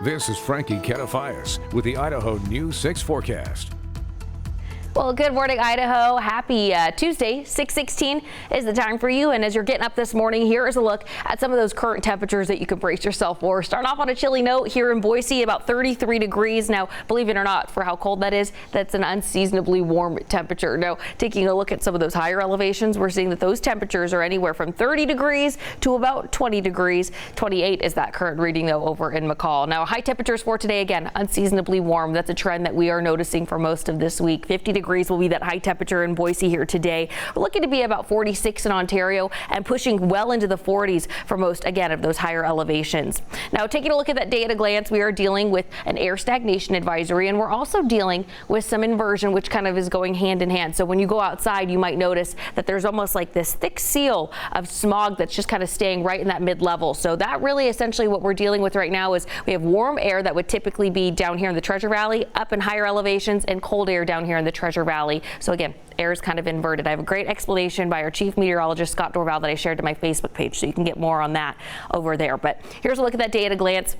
This is Frankie with the Idaho News 6 forecast. Well, good morning, Idaho. Happy Tuesday. 6:16 is the time for you. And as you're getting up this morning, here is a look at some of those current temperatures that you can brace yourself for. Start off on a chilly note here in Boise, about 33 degrees. Now, believe it or not, for how cold that is, that's an unseasonably warm temperature. Now, taking a look at some of those higher elevations, we're seeing that those temperatures are anywhere from 30 degrees to about 20 degrees. 28 is that current reading, though, over in McCall. Now, high temperatures for today, again, unseasonably warm. That's a trend that we are noticing for most of this week. 50 degrees will be that high temperature in Boise here today. We're looking to be about 46 in Ontario and pushing well into the 40s for most, again, of those higher elevations. Now, taking a look at that day at a glance, we are dealing with an air stagnation advisory, and we're also dealing with some inversion, which kind of is going hand in hand. So when you go outside, you might notice that there's almost like this thick seal of smog that's just kind of staying right in that mid-level. So that really essentially what we're dealing with right now is we have warm air that would typically be down here in the Treasure Valley, up in higher elevations, and cold air down here in the Treasure Valley. So again, air is kind of inverted. I have a great explanation by our chief meteorologist, Scott Dorval, that I shared to my Facebook page, so you can get more on that over there. But here's a look at that day at a glance.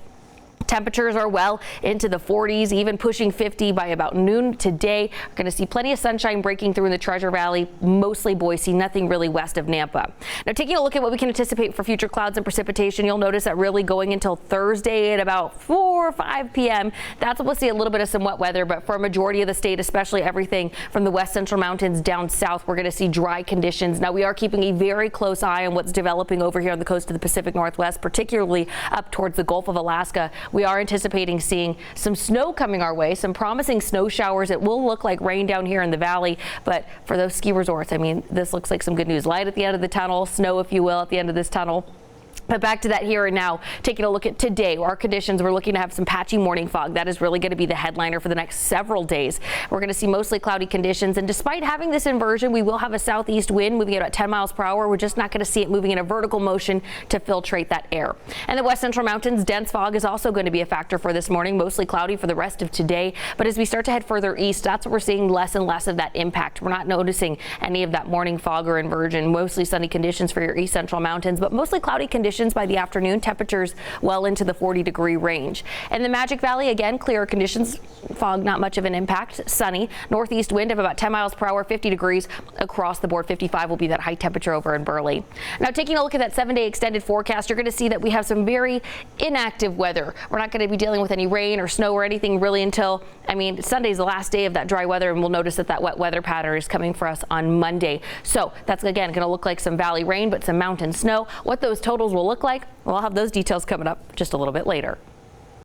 Temperatures are well into the 40s, even pushing 50 by about noon today. We're going to see plenty of sunshine breaking through in the Treasure Valley, mostly Boise, nothing really west of Nampa. Now, taking a look at what we can anticipate for future clouds and precipitation, you'll notice that really going until Thursday at about 4 or 5 p.m., that's when we'll see a little bit of some wet weather. But for a majority of the state, especially everything from the west central mountains down south, we're going to see dry conditions. Now, we are keeping a very close eye on what's developing over here on the coast of the Pacific Northwest, particularly up towards the Gulf of Alaska. We are anticipating seeing some snow coming our way, some promising snow showers. It will look like rain down here in the valley, but for those ski resorts, I mean, this looks like some good news. Light at the end of the tunnel, snow, if you will, at the end of this tunnel. But back to that here and now, taking a look at today, our conditions, we're looking to have some patchy morning fog. That is really going to be the headliner for the next several days. We're going to see mostly cloudy conditions, and despite having this inversion, we will have a southeast wind moving at about 10 miles per hour. We're just not going to see it moving in a vertical motion to filtrate that air. And the west central mountains, dense fog is also going to be a factor for this morning, mostly cloudy for the rest of today. But as we start to head further east, that's what we're seeing less and less of that impact. We're not noticing any of that morning fog or inversion. Mostly sunny conditions for your east central mountains, but mostly cloudy conditions by the afternoon. Temperatures well into the 40-degree range. In the Magic Valley, again, clearer conditions, fog not much of an impact, sunny, northeast wind of about 10 miles per hour, 50 degrees across the board. 55 will be that high temperature over in Burley. Now, taking a look at that 7-day extended forecast, you're going to see that we have some very inactive weather. We're not going to be dealing with any rain or snow or anything really until, Sunday's the last day of that dry weather, and we'll notice that that wet weather pattern is coming for us on Monday. So that's, again, going to look like some valley rain, but some mountain snow. What those totals will look like, well, I'll have those details coming up just a little bit later.